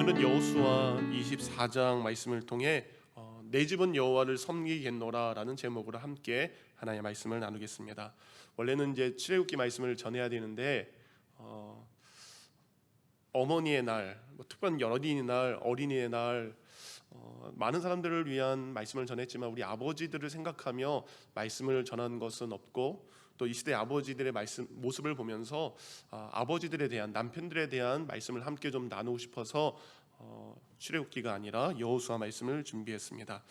오늘은 여호수아 24장 말씀을 통해 내 집은 여호와를 섬기겠노라라는 제목으로 함께 하나님의 말씀을 나누겠습니다. 원래는 이제 출애굽기 말씀을 전해야 되는데 어머니의 날, 특별한 어린이날, 어린이의 날 많은 사람들을 위한 말씀을 전했지만 우리 아버지들을 생각하며 말씀을 전한 것은 없고 또 이 시대 아버지들의 모습을 보면서 아버지들에 대한, 남편들에 대한 말씀을 함께 좀 나누고 싶어서 출애굽기가 아니라 여호수아 말씀을 준비했습니다.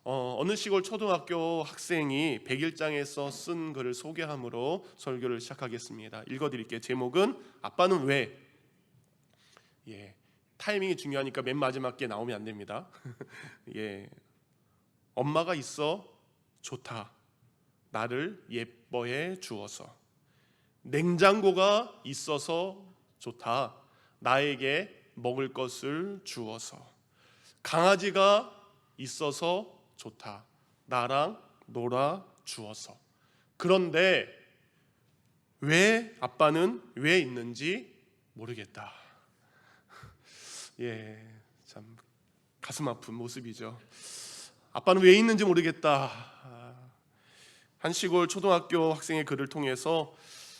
어느 시골 초등학교 학생이 101장에서 쓴 글을 소개함으로 설교를 시작하겠습니다. 읽어드릴게요. 제목은 아빠는 왜? 타이밍이 중요하니까 맨 마지막 게 나오면 안 됩니다. 엄마가 있어 좋다. 나를 예뻐해 주어서. 냉장고가 있어서 좋다. 나에게 먹을 것을 주어서. 강아지가 있어서 좋다. 나랑 놀아 주어서. 그런데 왜 아빠는 왜 있는지 모르겠다. 참 가슴 아픈 모습이죠. 아빠는 왜 있는지 모르겠다. 한 시골 초등학교 학생의 글을 통해서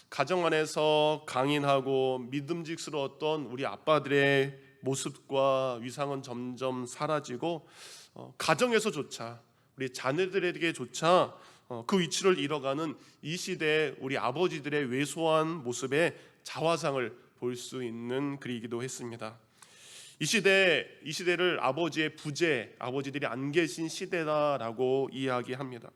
가정 안에서 강인하고 믿음직스러웠던 우리 아빠들의 모습과 위상은 점점 사라지고 가정에서조차 우리 자녀들에게조차 그 위치를 잃어가는 이 시대의 우리 아버지들의 왜소한 모습의 자화상을 볼 수 있는 글이기도 했습니다. 이 시대를 아버지의 부재, 아버지들이 안 계신 시대다라고 이야기합니다.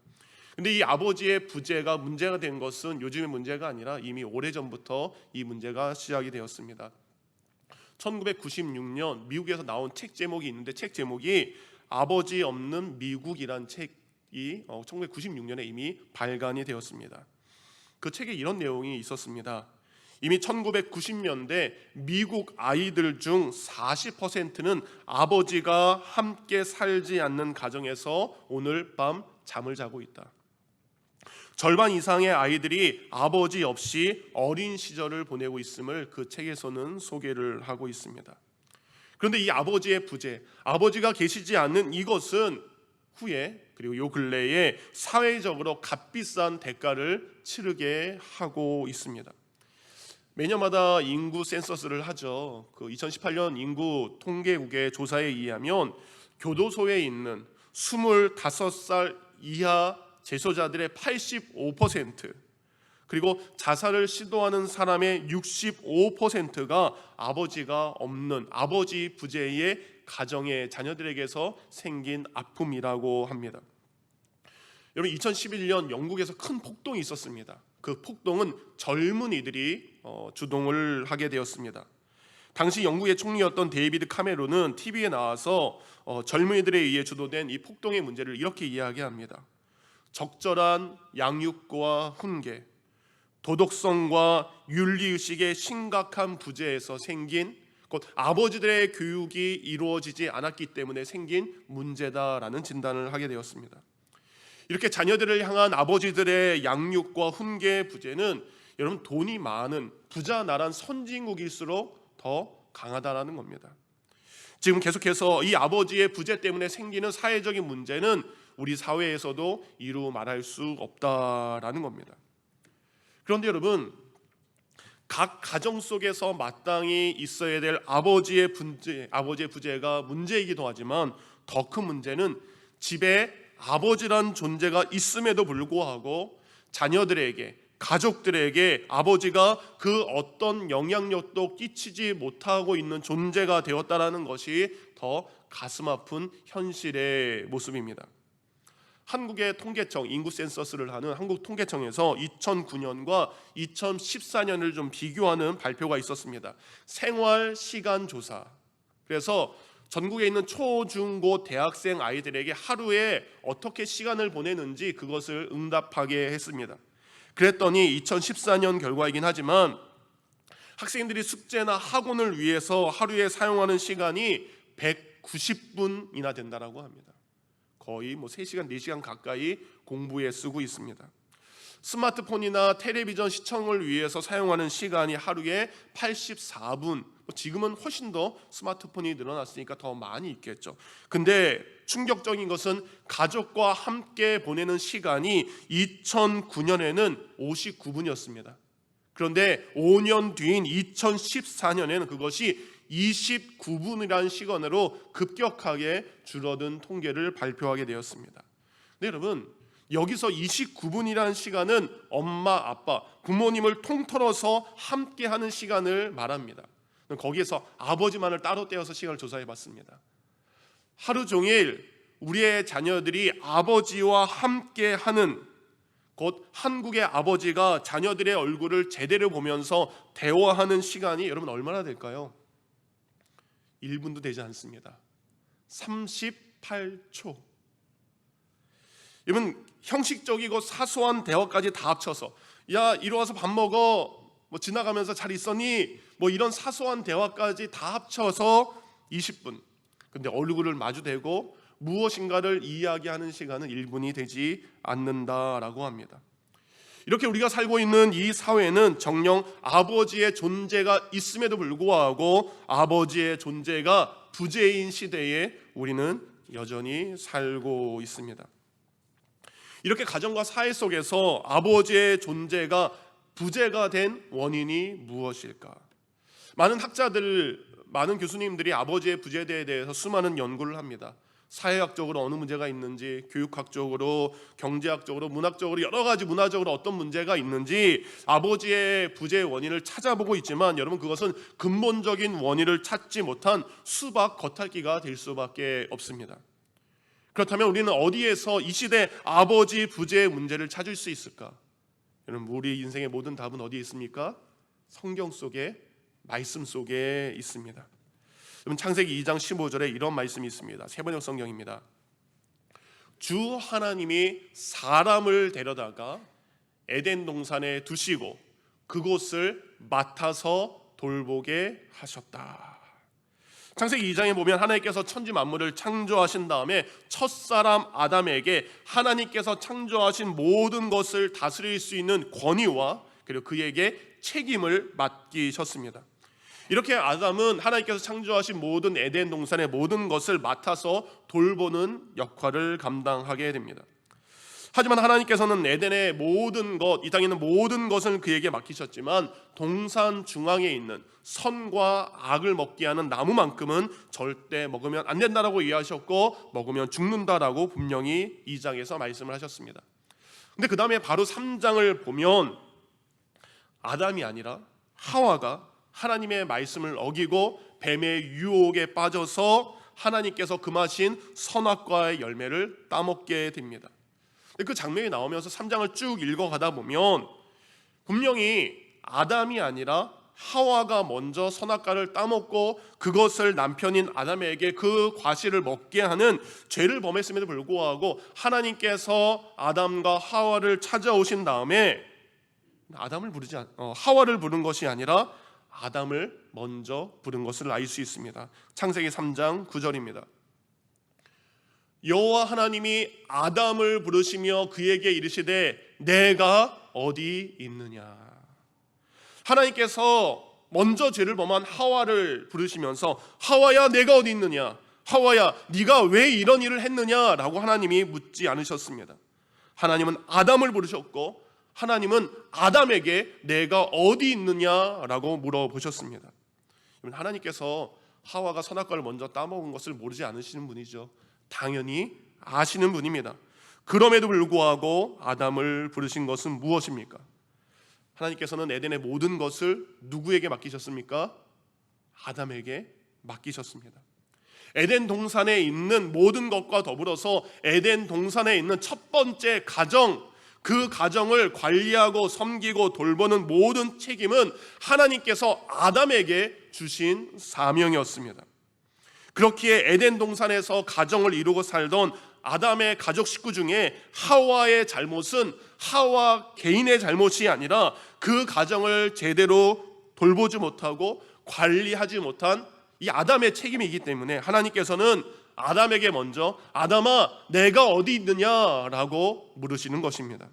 근데 이 아버지의 부재가 문제가 된 것은 요즘의 문제가 아니라 이미 오래전부터 이 문제가 시작이 되었습니다. 1996년 미국에서 나온 책 제목이 있는데 책 제목이 아버지 없는 미국이란 책이 1996년에 이미 발간이 되었습니다. 그 책에 이런 내용이 있었습니다. 이미 1990년대 미국 아이들 중 40%는 아버지가 함께 살지 않는 가정에서 오늘 밤 잠을 자고 있다. 절반 이상의 아이들이 아버지 없이 어린 시절을 보내고 있음을 그 책에서는 소개를 하고 있습니다. 그런데 이 아버지의 부재, 아버지가 계시지 않는 이것은 후에 그리고 요 근래에 사회적으로 값비싼 대가를 치르게 하고 있습니다. 매년마다 인구 센서스를 하죠. 그 2018년 인구 통계국의 조사에 의하면 교도소에 있는 25살 이하 재소자들의 85% 그리고 자살을 시도하는 사람의 65%가 아버지가 없는 아버지 부재의 가정의 자녀들에게서 생긴 아픔이라고 합니다. 여러분 2011년 영국에서 큰 폭동이 있었습니다. 그 폭동은 젊은이들이 주동을 하게 되었습니다. 당시 영국의 총리였던 데이비드 카메론은 TV에 나와서 젊은이들에 의해 주도된 이 폭동의 문제를 이렇게 이야기합니다. 적절한 양육과 훈계, 도덕성과 윤리의식의 심각한 부재에서 생긴 곧 아버지들의 교육이 이루어지지 않았기 때문에 생긴 문제다라는 진단을 하게 되었습니다. 이렇게 자녀들을 향한 아버지들의 양육과 훈계 부재는 여러분 돈이 많은 부자 나라는 선진국일수록 더 강하다라는 겁니다. 지금 계속해서 이 아버지의 부재 때문에 생기는 사회적인 문제는 우리 사회에서도 이루 말할 수 없다라는 겁니다. 그런데 여러분 각 가정 속에서 마땅히 있어야 될 아버지의 부재가 문제이기도 하지만 더 큰 문제는 집에 아버지란 존재가 있음에도 불구하고 자녀들에게 가족들에게 아버지가 그 어떤 영향력도 끼치지 못하고 있는 존재가 되었다라는 것이 더 가슴 아픈 현실의 모습입니다. 한국의 통계청 인구 센서스를 하는 한국통계청에서 2009년과 2014년을 좀 비교하는 발표가 있었습니다. 생활시간조사. 그래서 전국에 있는 초중고 대학생 아이들에게 하루에 어떻게 시간을 보내는지 그것을 응답하게 했습니다. 그랬더니 2014년 결과이긴 하지만 학생들이 숙제나 학원을 위해서 하루에 사용하는 시간이 190분이나 된다라고 합니다. 거의 3시간, 4시간 가까이 공부에 쓰고 있습니다. 스마트폰이나 텔레비전 시청을 위해서 사용하는 시간이 하루에 84분 지금은 훨씬 더 스마트폰이 늘어났으니까 더 많이 있겠죠. 근데 충격적인 것은 가족과 함께 보내는 시간이 2009년에는 59분이었습니다. 그런데 5년 뒤인 2014년에는 그것이 29분이라는 시간으로 급격하게 줄어든 통계를 발표하게 되었습니다. 네, 여러분, 여기서 29분이라는 시간은 엄마, 아빠, 부모님을 통틀어서 함께하는 시간을 말합니다. 거기에서 아버지만을 따로 떼어서 시간을 조사해 봤습니다. 하루 종일 우리의 자녀들이 아버지와 함께하는, 곧 한국의 아버지가 자녀들의 얼굴을 제대로 보면서 대화하는 시간이 여러분 얼마나 될까요? 1분도 되지 않습니다. 38초. 여러분, 형식적이고 사소한 대화까지 다 합쳐서 야, 이리 와서 밥 먹어, 지나가면서 잘 있었니, 이런 사소한 대화까지 다 합쳐서 20분. 근데 얼굴을 마주대고 무엇인가를 이야기하는 시간은 1분이 되지 않는다라고 합니다. 이렇게 우리가 살고 있는 이 사회는 정녕 아버지의 존재가 있음에도 불구하고 아버지의 존재가 부재인 시대에 우리는 여전히 살고 있습니다. 이렇게 가정과 사회 속에서 아버지의 존재가 부재가 된 원인이 무엇일까? 많은 학자들, 많은 교수님들이 아버지의 부재에 대해서 수많은 연구를 합니다. 사회학적으로 어느 문제가 있는지, 교육학적으로, 경제학적으로, 문학적으로, 여러 가지 문화적으로 어떤 문제가 있는지 아버지의 부재의 원인을 찾아보고 있지만 여러분, 그것은 근본적인 원인을 찾지 못한 수박 겉핥기가 될 수밖에 없습니다. 그렇다면 우리는 어디에서 이 시대 아버지 부재의 문제를 찾을 수 있을까? 여러분, 우리 인생의 모든 답은 어디에 있습니까? 성경 속에, 말씀 속에 있습니다. 여러분, 창세기 2장 15절에 이런 말씀이 있습니다. 세번역 성경입니다. 주 하나님이 사람을 데려다가 에덴 동산에 두시고 그곳을 맡아서 돌보게 하셨다. 창세기 2장에 보면 하나님께서 천지 만물을 창조하신 다음에 첫사람 아담에게 하나님께서 창조하신 모든 것을 다스릴 수 있는 권위와 그리고 그에게 책임을 맡기셨습니다. 이렇게 아담은 하나님께서 창조하신 모든 에덴 동산의 모든 것을 맡아서 돌보는 역할을 감당하게 됩니다. 하지만 하나님께서는 에덴의 모든 것, 이 땅에 있는 모든 것을 그에게 맡기셨지만 동산 중앙에 있는 선과 악을 먹게 하는 나무만큼은 절대 먹으면 안 된다라고 이해하셨고 먹으면 죽는다라고 분명히 2장에서 말씀을 하셨습니다. 근데 그 다음에 바로 3장을 보면 아담이 아니라 하와가 하나님의 말씀을 어기고 뱀의 유혹에 빠져서 하나님께서 금하신 선악과의 열매를 따먹게 됩니다. 그 장면이 나오면서 3장을 쭉 읽어가다 보면 분명히 아담이 아니라 하와가 먼저 선악과를 따먹고 그것을 남편인 아담에게 그 과실을 먹게 하는 죄를 범했음에도 불구하고 하나님께서 아담과 하와를 찾아오신 다음에 하와를 부른 것이 아니라 아담을 먼저 부른 것을 알 수 있습니다. 창세기 3장 9절입니다. 여호와 하나님이 아담을 부르시며 그에게 이르시되 내가 어디 있느냐. 하나님께서 먼저 죄를 범한 하와를 부르시면서 하와야 내가 어디 있느냐, 하와야 네가 왜 이런 일을 했느냐라고 하나님이 묻지 않으셨습니다. 하나님은 아담을 부르셨고 하나님은 아담에게 내가 어디 있느냐라고 물어보셨습니다. 하나님께서 하와가 선악과를 먼저 따먹은 것을 모르지 않으시는 분이죠. 당연히 아시는 분입니다. 그럼에도 불구하고 아담을 부르신 것은 무엇입니까? 하나님께서는 에덴의 모든 것을 누구에게 맡기셨습니까? 아담에게 맡기셨습니다. 에덴 동산에 있는 모든 것과 더불어서 에덴 동산에 있는 첫 번째 가정, 그 가정을 관리하고 섬기고 돌보는 모든 책임은 하나님께서 아담에게 주신 사명이었습니다. 그렇기에 에덴 동산에서 가정을 이루고 살던 아담의 가족 식구 중에 하와의 잘못은 하와 개인의 잘못이 아니라 그 가정을 제대로 돌보지 못하고 관리하지 못한 이 아담의 책임이기 때문에 하나님께서는 아담에게 먼저 아담아 내가 어디 있느냐라고 물으시는 것입니다.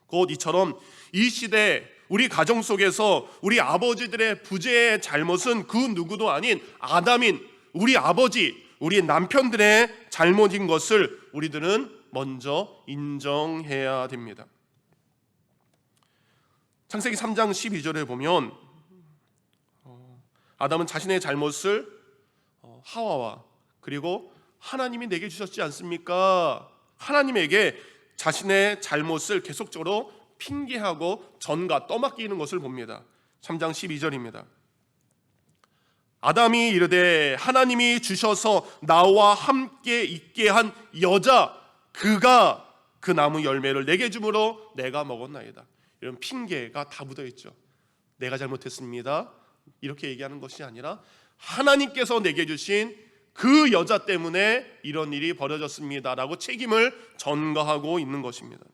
곧 이처럼 이 시대 우리 가정 속에서 우리 아버지들의 부재의 잘못은 그 누구도 아닌 아담인 우리 아버지, 우리 남편들의 잘못인 것을 우리들은 먼저 인정해야 됩니다. 창세기 3장 12절에 보면 아담은 자신의 잘못을 하와와 그리고 하나님이 내게 주셨지 않습니까? 하나님에게 자신의 잘못을 계속적으로 핑계하고 전가 떠맡기는 것을 봅니다. 3장 12절입니다. 아담이 이르되 하나님이 주셔서 나와 함께 있게 한 여자 그가 그 나무 열매를 내게 주므로 내가 먹었나이다. 이런 핑계가 다 묻어있죠. 내가 잘못했습니다 이렇게 얘기하는 것이 아니라 하나님께서 내게 주신 그 여자 때문에 이런 일이 벌어졌습니다 라고 책임을 전가하고 있는 것입니다.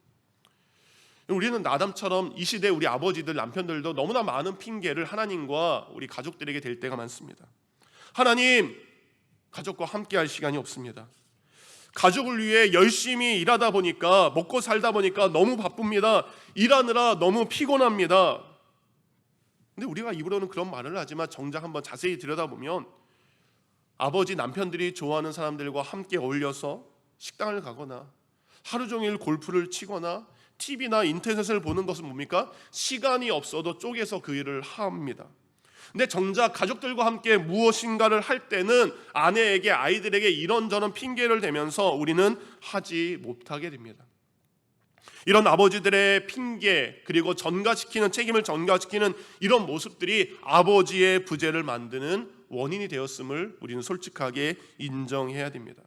우리는 아담처럼 이 시대 우리 아버지들 남편들도 너무나 많은 핑계를 하나님과 우리 가족들에게 댈 때가 많습니다. 하나님, 가족과 함께 할 시간이 없습니다. 가족을 위해 열심히 일하다 보니까 먹고 살다 보니까 너무 바쁩니다. 일하느라 너무 피곤합니다. 근데 우리가 입으로는 그런 말을 하지만 정작 한번 자세히 들여다보면 아버지 남편들이 좋아하는 사람들과 함께 어울려서 식당을 가거나 하루 종일 골프를 치거나 TV나 인터넷을 보는 것은 뭡니까? 시간이 없어도 쪼개서 그 일을 합니다. 근데 정작 가족들과 함께 무엇인가를 할 때는 아내에게 아이들에게 이런저런 핑계를 대면서 우리는 하지 못하게 됩니다. 이런 아버지들의 핑계 그리고 전가시키는 책임을 전가시키는 이런 모습들이 아버지의 부재를 만드는 원인이 되었음을 우리는 솔직하게 인정해야 됩니다.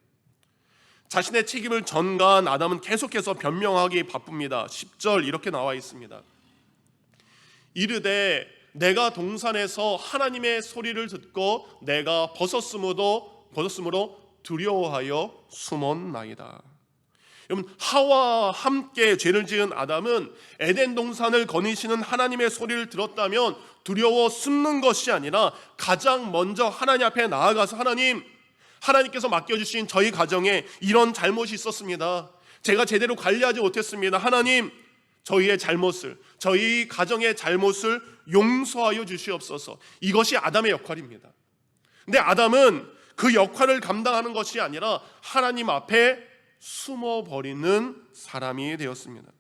자신의 책임을 전가한 아담은 계속해서 변명하기 바쁩니다. 10절 이렇게 나와 있습니다. 이르되 내가 동산에서 하나님의 소리를 듣고 내가 벗었으므로 두려워하여 숨었나이다. 여러분, 하와와 함께 죄를 지은 아담은 에덴 동산을 거니시는 하나님의 소리를 들었다면 두려워 숨는 것이 아니라 가장 먼저 하나님 앞에 나아가서 하나님께서 맡겨주신 저희 가정에 이런 잘못이 있었습니다. 제가 제대로 관리하지 못했습니다. 하나님, 저희의 잘못을, 저희 가정의 잘못을 용서하여 주시옵소서. 이것이 아담의 역할입니다. 근데 아담은 그 역할을 감당하는 것이 아니라 하나님 앞에 숨어버리는 사람이 되었습니다.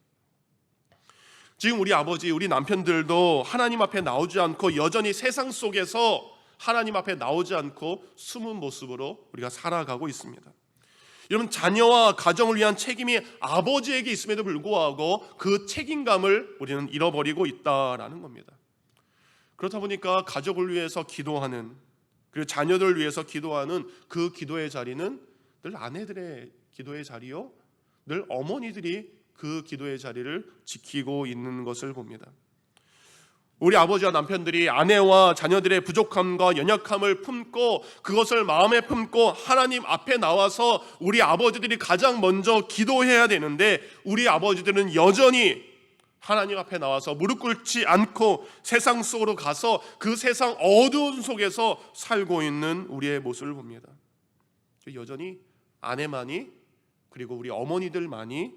지금 우리 아버지, 우리 남편들도 하나님 앞에 나오지 않고 여전히 세상 속에서 하나님 앞에 나오지 않고 숨은 모습으로 우리가 살아가고 있습니다. 여러분, 자녀와 가정을 위한 책임이 아버지에게 있음에도 불구하고 그 책임감을 우리는 잃어버리고 있다라는 겁니다. 그렇다 보니까 가족을 위해서 기도하는, 그리고 자녀들을 위해서 기도하는 그 기도의 자리는 늘 아내들의 기도의 자리요, 늘 어머니들이 그 기도의 자리를 지키고 있는 것을 봅니다. 우리 아버지와 남편들이 아내와 자녀들의 부족함과 연약함을 품고 그것을 마음에 품고 하나님 앞에 나와서 우리 아버지들이 가장 먼저 기도해야 되는데, 우리 아버지들은 여전히 하나님 앞에 나와서 무릎 꿇지 않고 세상 속으로 가서 그 세상 어두운 속에서 살고 있는 우리의 모습을 봅니다. 여전히 아내만이, 그리고 우리 어머니들만이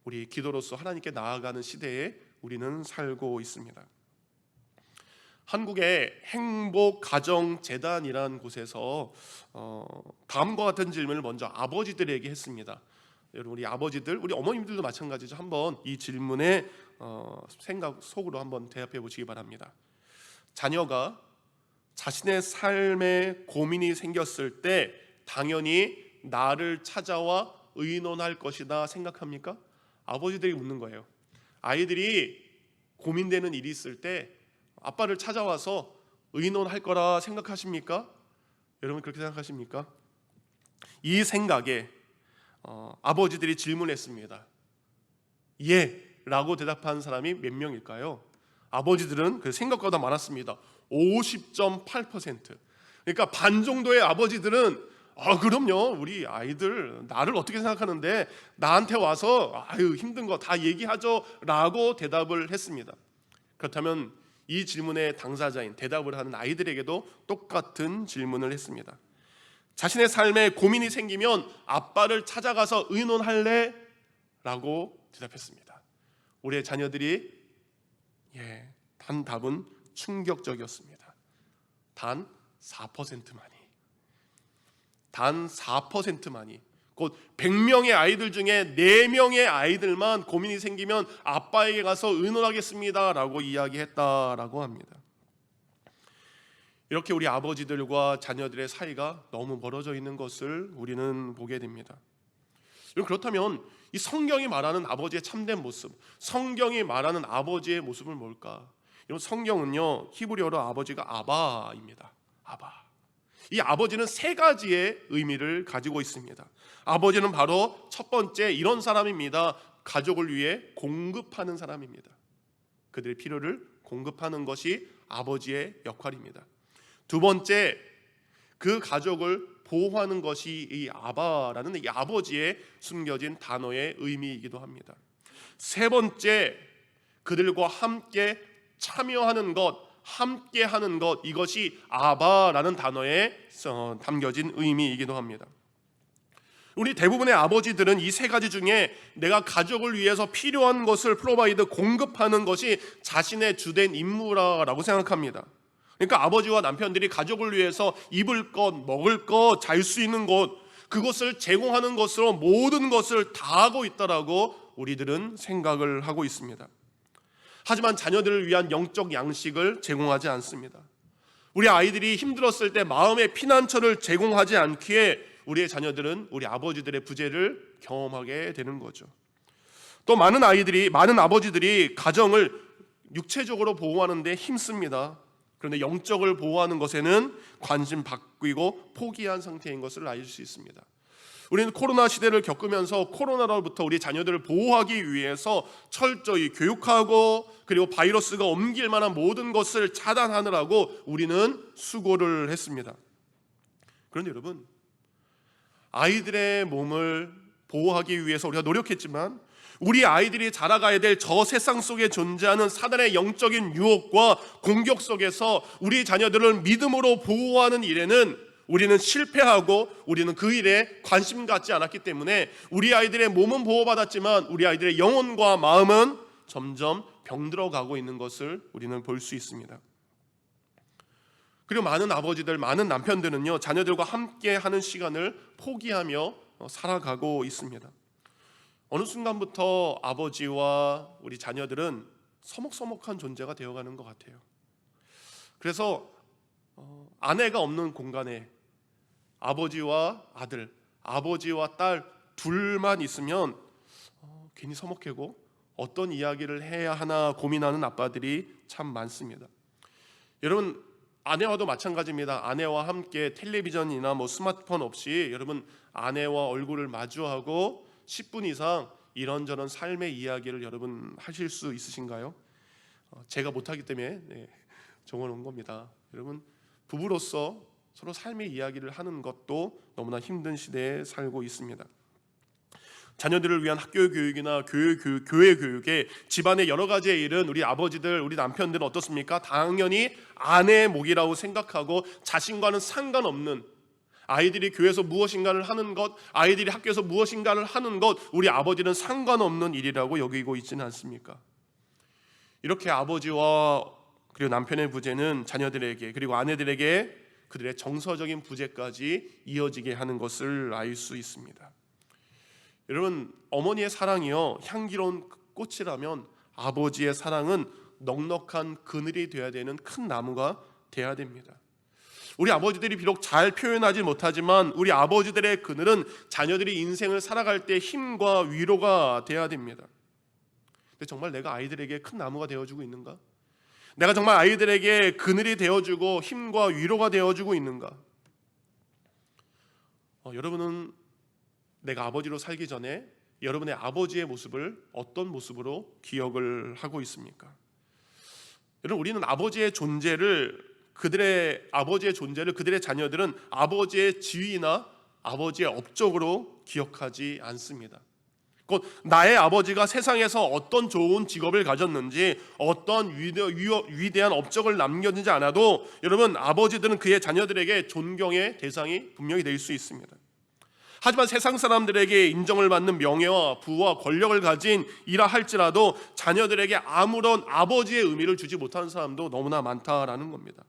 우리 기도로서 하나님께 나아가는 시대에 우리는 살고 있습니다. 한국의 행복가정재단이라는 곳에서 다음과 같은 질문을 먼저 아버지들에게 했습니다. 여러분, 우리 아버지들, 우리 어머님들도 마찬가지죠. 한번 이 질문에 생각 속으로 한번 대답해 보시기 바랍니다. 자녀가 자신의 삶에 고민이 생겼을 때 당연히 나를 찾아와 의논할 것이다 생각합니까? 아버지들이 묻는 거예요. 아이들이 고민되는 일이 있을 때 아빠를 찾아와서 의논할 거라 생각하십니까? 여러분, 그렇게 생각하십니까? 이 생각에 아버지들이 질문했습니다. 예 라고 대답한 사람이 몇 명일까요? 아버지들은 그 생각보다 많았습니다. 50.8%. 그러니까 반 정도의 아버지들은 그럼요, 우리 아이들 나를 어떻게 생각하는데 나한테 와서 힘든 거 다 얘기하죠 라고 대답을 했습니다. 그렇다면 이 질문의 당사자인, 대답을 하는 아이들에게도 똑같은 질문을 했습니다. 자신의 삶에 고민이 생기면 아빠를 찾아가서 의논할래? 라고 대답했습니다. 우리의 자녀들이 한 답은 충격적이었습니다. 단 4%만이. 단 4%만이. 곧 100명의 아이들 중에 4명의 아이들만 고민이 생기면 아빠에게 가서 의논하겠습니다 라고 이야기했다라고 합니다. 이렇게 우리 아버지들과 자녀들의 사이가 너무 멀어져 있는 것을 우리는 보게 됩니다. 그렇다면 이 성경이 말하는 아버지의 참된 모습, 성경이 말하는 아버지의 모습은 뭘까? 이런 성경은요, 히브리어로 아버지가 아바입니다. 아바. 이 아버지는 3가지의 의미를 가지고 있습니다. 아버지는 바로 첫 번째 이런 사람입니다. 가족을 위해 공급하는 사람입니다. 그들의 필요를 공급하는 것이 아버지의 역할입니다. 두 번째, 그 가족을 보호하는 것이 이 아바라는 이 아버지의 숨겨진 단어의 의미이기도 합니다. 세 번째, 그들과 함께 참여하는 것, 함께 하는 것, 이것이 아바라는 단어에 담겨진 의미이기도 합니다. 우리 대부분의 아버지들은 이 3가지 중에 내가 가족을 위해서 필요한 것을 프로바이드 공급하는 것이 자신의 주된 임무라고 생각합니다. 그러니까 아버지와 남편들이 가족을 위해서 입을 것, 먹을 것, 잘 수 있는 것, 그것을 제공하는 것으로 모든 것을 다 하고 있다라고 우리들은 생각을 하고 있습니다. 하지만 자녀들을 위한 영적 양식을 제공하지 않습니다. 우리 아이들이 힘들었을 때 마음의 피난처를 제공하지 않기에 우리의 자녀들은 우리 아버지들의 부재를 경험하게 되는 거죠. 또 많은 아버지들이 가정을 육체적으로 보호하는 데 힘씁니다. 그런데 영적을 보호하는 것에는 관심 바뀌고 포기한 상태인 것을 알 수 있습니다. 우리는 코로나 시대를 겪으면서 코로나로부터 우리 자녀들을 보호하기 위해서 철저히 교육하고 그리고 바이러스가 옮길 만한 모든 것을 차단하느라고 우리는 수고를 했습니다. 그런데 여러분, 아이들의 몸을 보호하기 위해서 우리가 노력했지만 우리 아이들이 자라가야 될 저 세상 속에 존재하는 사단의 영적인 유혹과 공격 속에서 우리 자녀들을 믿음으로 보호하는 일에는 우리는 실패하고 우리는 그 일에 관심 갖지 않았기 때문에 우리 아이들의 몸은 보호받았지만 우리 아이들의 영혼과 마음은 점점 병들어가고 있는 것을 우리는 볼 수 있습니다. 그리고 많은 아버지들, 많은 남편들은요, 자녀들과 함께 하는 시간을 포기하며 살아가고 있습니다. 어느 순간부터 아버지와 우리 자녀들은 서먹서먹한 존재가 되어가는 것 같아요. 그래서 아내가 없는 공간에 아버지와 아들, 아버지와 딸 둘만 있으면 괜히 서먹해고 어떤 이야기를 해야 하나 고민하는 아빠들이 참 많습니다. 여러분, 아내와도 마찬가지입니다. 아내와 함께 텔레비전이나 스마트폰 없이 여러분 아내와 얼굴을 마주하고 10분 이상 이런저런 삶의 이야기를 여러분 하실 수 있으신가요? 제가 못하기 때문에 적어놓은 겁니다. 여러분, 부부로서 서로 삶의 이야기를 하는 것도 너무나 힘든 시대에 살고 있습니다. 자녀들을 위한 학교 교육이나 교회 교육에 집안의 여러 가지의 일은 우리 아버지들, 우리 남편들은 어떻습니까? 당연히 아내의 몫이라고 생각하고 자신과는 상관없는, 아이들이 교회에서 무엇인가를 하는 것, 아이들이 학교에서 무엇인가를 하는 것, 우리 아버지는 상관없는 일이라고 여기고 있지는 않습니까? 이렇게 아버지와 그리고 남편의 부재는 자녀들에게 그리고 아내들에게 그들의 정서적인 부재까지 이어지게 하는 것을 알 수 있습니다. 여러분, 어머니의 사랑이요 향기로운 꽃이라면 아버지의 사랑은 넉넉한 그늘이 되어야 되는 큰 나무가 되어야 됩니다. 우리 아버지들이 비록 잘 표현하지 못하지만 우리 아버지들의 그늘은 자녀들이 인생을 살아갈 때 힘과 위로가 되어야 됩니다. 근데 정말 내가 아이들에게 큰 나무가 되어주고 있는가? 내가 정말 아이들에게 그늘이 되어주고 힘과 위로가 되어주고 있는가? 여러분은 내가 아버지로 살기 전에 여러분의 아버지의 모습을 어떤 모습으로 기억을 하고 있습니까? 여러분, 우리는 아버지의 존재를 그들의 자녀들은 아버지의 지위나 아버지의 업적으로 기억하지 않습니다. 곧 나의 아버지가 세상에서 어떤 좋은 직업을 가졌는지 어떤 위대한 업적을 남겼는지 않아도 여러분, 아버지들은 그의 자녀들에게 존경의 대상이 분명히 될 수 있습니다. 하지만 세상 사람들에게 인정을 받는 명예와 부와 권력을 가진 이라 할지라도 자녀들에게 아무런 아버지의 의미를 주지 못하는 사람도 너무나 많다라는 겁니다.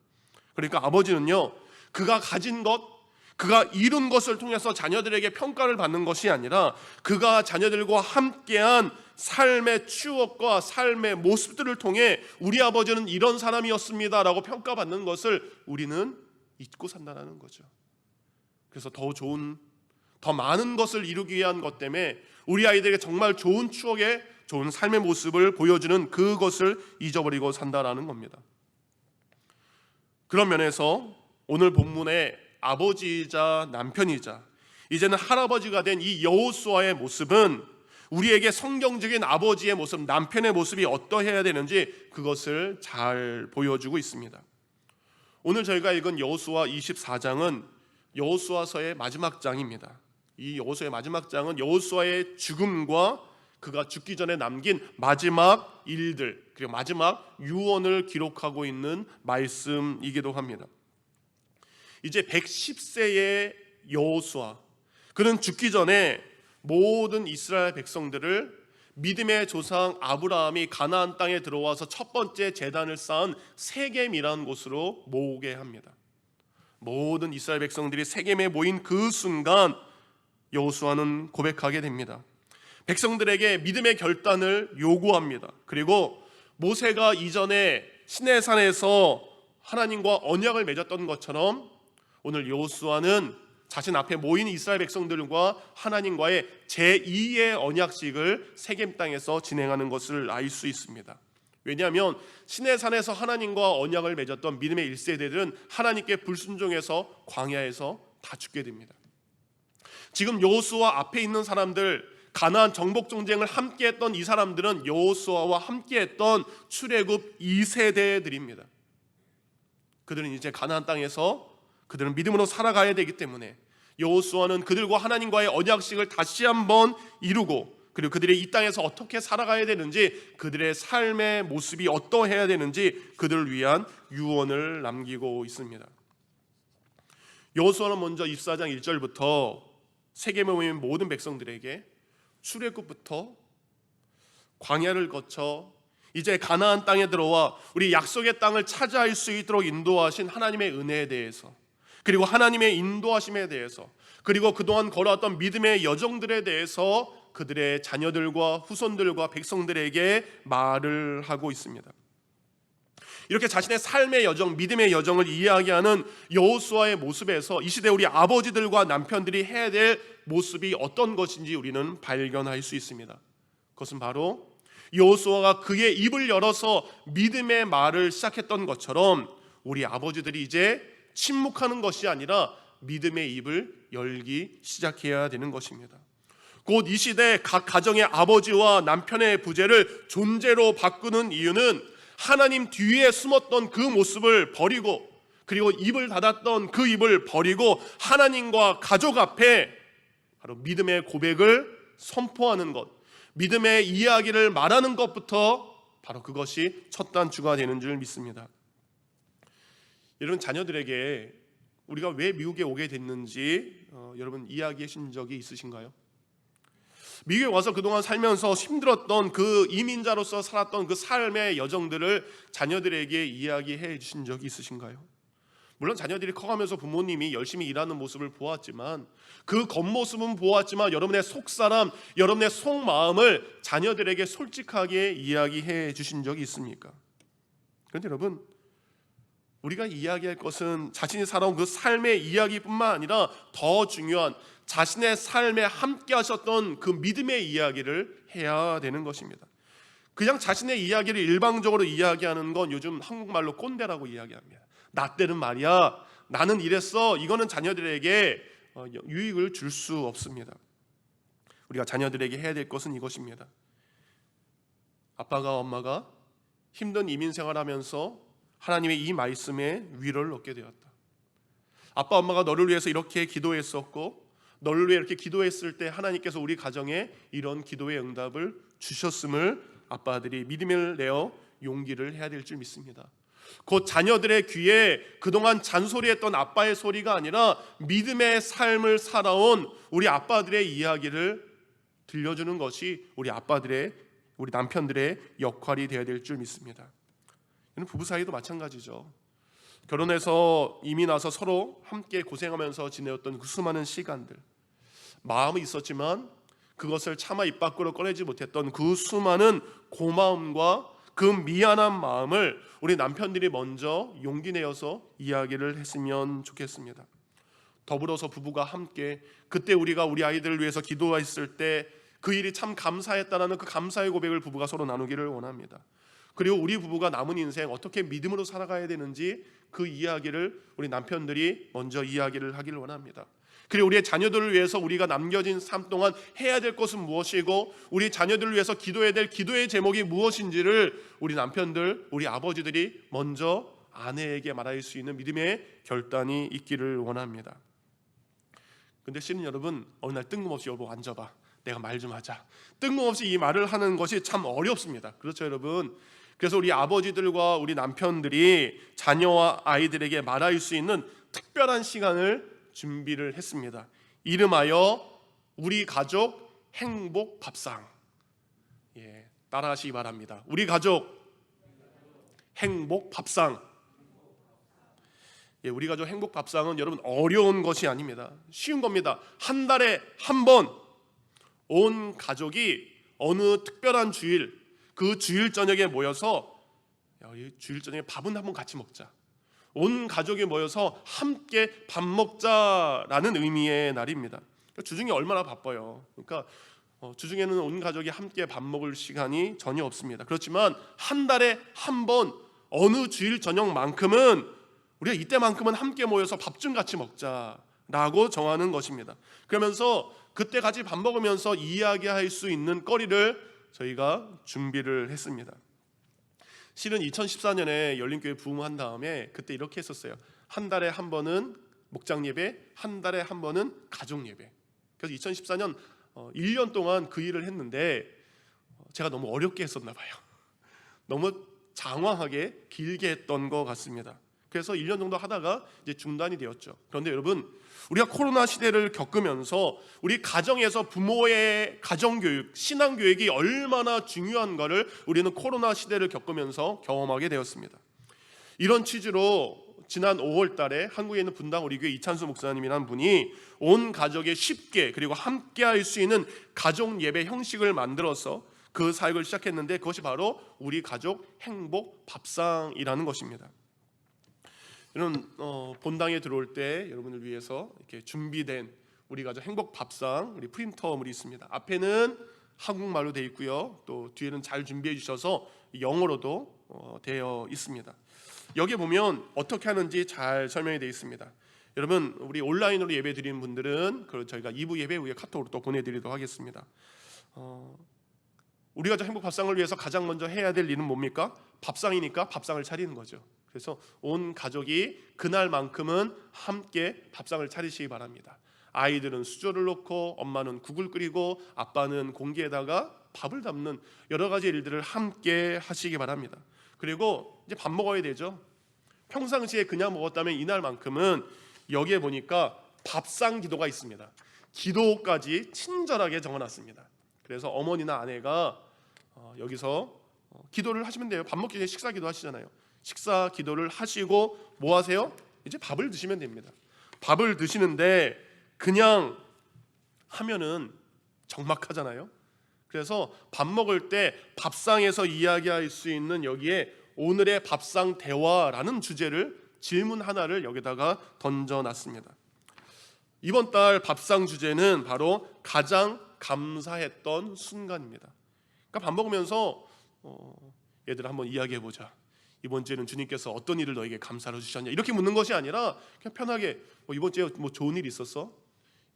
그러니까 아버지는요, 그가 가진 것, 그가 이룬 것을 통해서 자녀들에게 평가를 받는 것이 아니라 그가 자녀들과 함께한 삶의 추억과 삶의 모습들을 통해 우리 아버지는 이런 사람이었습니다 라고 평가받는 것을 우리는 잊고 산다는 거죠. 그래서 더 많은 것을 이루기 위한 것 때문에 우리 아이들에게 정말 좋은 추억의 좋은 삶의 모습을 보여주는 그것을 잊어버리고 산다라는 겁니다. 그런 면에서 오늘 본문의 아버지이자 남편이자 이제는 할아버지가 된 이 여호수아의 모습은 우리에게 성경적인 아버지의 모습, 남편의 모습이 어떠해야 되는지 그것을 잘 보여주고 있습니다. 오늘 저희가 읽은 여호수아 24장은 여호수아서의 마지막 장입니다. 이 여호수아의 마지막 장은 여호수아의 죽음과 그가 죽기 전에 남긴 마지막 일들, 그리고 마지막 유언을 기록하고 있는 말씀이기도 합니다. 이제 110세의 여호수아, 그는 죽기 전에 모든 이스라엘 백성들을 믿음의 조상 아브라함이 가나안 땅에 들어와서 첫 번째 제단을 쌓은 세겜이라는 곳으로 모으게 합니다. 모든 이스라엘 백성들이 세겜에 모인 그 순간 여호수아는 고백하게 됩니다. 백성들에게 믿음의 결단을 요구합니다. 그리고 모세가 이전에 시내산에서 하나님과 언약을 맺었던 것처럼 오늘 여호수아는 자신 앞에 모인 이스라엘 백성들과 하나님과의 제2의 언약식을 세겜 땅에서 진행하는 것을 알 수 있습니다. 왜냐하면 시내산에서 하나님과 언약을 맺었던 믿음의 1세대들은 하나님께 불순종해서 광야에서 다 죽게 됩니다. 지금 여호수아 앞에 있는 사람들, 가나안 정복 전쟁을 함께했던 이 사람들은 여호수아와 함께했던 출애굽 2세대들입니다. 그들은 이제 가나안 땅에서 그들은 믿음으로 살아가야 되기 때문에 여호수아는 그들과 하나님과의 언약식을 다시 한번 이루고, 그리고 그들이 이 땅에서 어떻게 살아가야 되는지, 그들의 삶의 모습이 어떠해야 되는지 그들을 위한 유언을 남기고 있습니다. 여호수아는 먼저 24장 1절부터 세겜에 모인 모든 백성들에게 출애굽부터 광야를 거쳐 이제 가나안 땅에 들어와 우리 약속의 땅을 차지할 수 있도록 인도하신 하나님의 은혜에 대해서, 그리고 하나님의 인도하심에 대해서, 그리고 그동안 걸어왔던 믿음의 여정들에 대해서 그들의 자녀들과 후손들과 백성들에게 말을 하고 있습니다. 이렇게 자신의 삶의 여정, 믿음의 여정을 이야기하는 여호수아의 모습에서 이 시대 우리 아버지들과 남편들이 해야 될 모습이 어떤 것인지 우리는 발견할 수 있습니다. 그것은 바로 여호수아가 그의 입을 열어서 믿음의 말을 시작했던 것처럼 우리 아버지들이 이제 침묵하는 것이 아니라 믿음의 입을 열기 시작해야 되는 것입니다. 곧 이 시대 각 가정의 아버지와 남편의 부재를 존재로 바꾸는 이유는 하나님 뒤에 숨었던 그 모습을 버리고, 그리고 입을 닫았던 그 입을 버리고 하나님과 가족 앞에 바로 믿음의 고백을 선포하는 것, 믿음의 이야기를 말하는 것부터 바로 그것이 첫 단추가 되는 줄 믿습니다. 여러분, 자녀들에게 우리가 왜 미국에 오게 됐는지 여러분 이야기해 주신 적이 있으신가요? 미국에 와서 그동안 살면서 힘들었던 그 이민자로서 살았던 그 삶의 여정들을 자녀들에게 이야기해 주신 적이 있으신가요? 물론 자녀들이 커가면서 부모님이 열심히 일하는 모습을 보았지만, 그 겉모습은 보았지만 여러분의 속사람, 여러분의 속마음을 자녀들에게 솔직하게 이야기해 주신 적이 있습니까? 그런데 여러분, 우리가 이야기할 것은 자신이 살아온 그 삶의 이야기뿐만 아니라 더 중요한 자신의 삶에 함께 하셨던 그 믿음의 이야기를 해야 되는 것입니다. 그냥 자신의 이야기를 일방적으로 이야기하는 건 요즘 한국말로 꼰대라고 이야기합니다. 나 때는 말이야, 나는 이랬어, 이거는 자녀들에게 유익을 줄 수 없습니다. 우리가 자녀들에게 해야 될 것은 이것입니다. 아빠가 엄마가 힘든 이민 생활하면서 하나님의 이 말씀에 위로를 얻게 되었다. 아빠 엄마가 너를 위해서 이렇게 기도했었고, 너를 위해 이렇게 기도했을 때 하나님께서 우리 가정에 이런 기도의 응답을 주셨음을 아빠들이 믿음을 내어 용기를 해야 될 줄 믿습니다. 곧 자녀들의 귀에 그동안 잔소리했던 아빠의 소리가 아니라 믿음의 삶을 살아온 우리 아빠들의 이야기를 들려주는 것이 우리 남편들의 역할이 되어야 될 줄 믿습니다. 부부 사이도 마찬가지죠. 결혼해서 이미 나서 서로 함께 고생하면서 지내었던 그 수많은 시간들, 마음은 있었지만 그것을 차마 입 밖으로 꺼내지 못했던 그 수많은 고마움과 그 미안한 마음을 우리 남편들이 먼저 용기 내어서 이야기를 했으면 좋겠습니다. 더불어서 부부가 함께 그때 우리가 우리 아이들을 위해서 기도했을 때 그 일이 참 감사했다라는 그 감사의 고백을 부부가 서로 나누기를 원합니다. 그리고 우리 부부가 남은 인생 어떻게 믿음으로 살아가야 되는지 그 이야기를 우리 남편들이 먼저 이야기를 하기를 원합니다. 그리고 우리의 자녀들을 위해서 우리가 남겨진 삶 동안 해야 될 것은 무엇이고 우리 자녀들을 위해서 기도해야 될 기도의 제목이 무엇인지를 우리 남편들, 우리 아버지들이 먼저 아내에게 말할 수 있는 믿음의 결단이 있기를 원합니다. 근데 실은 여러분, 어느 날 뜬금없이 여보 앉아봐, 내가 말 좀 하자, 뜬금없이 이 말을 하는 것이 참 어렵습니다. 그렇죠 여러분? 그래서 우리 아버지들과 우리 남편들이 자녀와 아이들에게 말할 수 있는 특별한 시간을 준비를 했습니다. 이름하여 우리 가족 행복 밥상. 따라하시기 바랍니다. 우리 가족 행복 밥상. 우리 가족 행복 밥상은 여러분 어려운 것이 아닙니다. 쉬운 겁니다. 한 달에 한 번 온 가족이 어느 특별한 주일, 그 주일 저녁에 모여서 주일 저녁에 밥은 한번 같이 먹자. 온 가족이 모여서 함께 밥 먹자라는 의미의 날입니다. 주중에 얼마나 바빠요. 그러니까 주중에는 온 가족이 함께 밥 먹을 시간이 전혀 없습니다. 그렇지만 한 달에 한 번 어느 주일 저녁만큼은 우리가 이때만큼은 함께 모여서 밥 좀 같이 먹자라고 정하는 것입니다. 그러면서 그때 같이 밥 먹으면서 이야기할 수 있는 거리를 저희가 준비를 했습니다. 실은 2014년에 열린교회 부흥한 다음에 그때 이렇게 했었어요. 한 달에 한 번은 목장 예배, 한 달에 한 번은 가족 예배. 그래서 2014년 1년 동안 그 일을 했는데 제가 너무 어렵게 했었나 봐요. 너무 장황하게 길게 했던 것 같습니다. 그래서 1년 정도 하다가 이제 중단이 되었죠. 그런데 여러분, 우리가 코로나 시대를 겪으면서 우리 가정에서 부모의 가정교육, 신앙교육이 얼마나 중요한가를 우리는 코로나 시대를 겪으면서 경험하게 되었습니다. 이런 취지로 지난 5월 달에 한국에 있는 분당 우리 교회 이찬수 목사님이라는 분이 온 가족이 쉽게 그리고 함께 할 수 있는 가족 예배 형식을 만들어서 그 사역을 시작했는데 그것이 바로 우리 가족 행복 밥상이라는 것입니다. 여러분, 본당에 들어올 때 여러분을 위해서 이렇게 준비된 우리 가족 행복 밥상, 우리 프린터물이 있습니다. 앞에는 한국말로 되어 있고요. 또 뒤에는 잘 준비해 주셔서 영어로도 되어 있습니다. 여기 보면 어떻게 하는지 잘 설명이 되어 있습니다. 여러분, 우리 온라인으로 예배 드리는 분들은 저희가 2부 예배 후에 카톡으로 또 보내드리도록 하겠습니다. 우리 가족 행복 밥상을 위해서 가장 먼저 해야 될 일은 뭡니까? 밥상이니까 밥상을 차리는 거죠. 그래서 온 가족이 그날만큼은 함께 밥상을 차리시기 바랍니다. 아이들은 수저를 놓고, 엄마는 국을 끓이고, 아빠는 공기에다가 밥을 담는 여러 가지 일들을 함께 하시기 바랍니다. 그리고 이제 밥 먹어야 되죠. 평상시에 그냥 먹었다면 이날만큼은 여기에 보니까 밥상 기도가 있습니다. 기도까지 친절하게 적어놨습니다. 그래서 어머니나 아내가 여기서 기도를 하시면 돼요. 밥 먹기 전에 식사 기도 하시잖아요. 식사 기도를 하시고 뭐 하세요? 이제 밥을 드시면 됩니다. 밥을 드시는데 그냥 하면은 적막하잖아요. 그래서 밥 먹을 때 밥상에서 이야기할 수 있는 여기에 오늘의 밥상 대화라는 주제를 질문 하나를 여기다가 던져놨습니다. 이번 달 밥상 주제는 바로 가장 감사했던 순간입니다. 그러니까 밥 먹으면서 얘들아 한번 이야기해보자. 이번 주에는 주님께서 어떤 일을 너에게 감사를 주셨냐, 이렇게 묻는 것이 아니라 그냥 편하게 이번 주에 뭐 좋은 일이 있었어?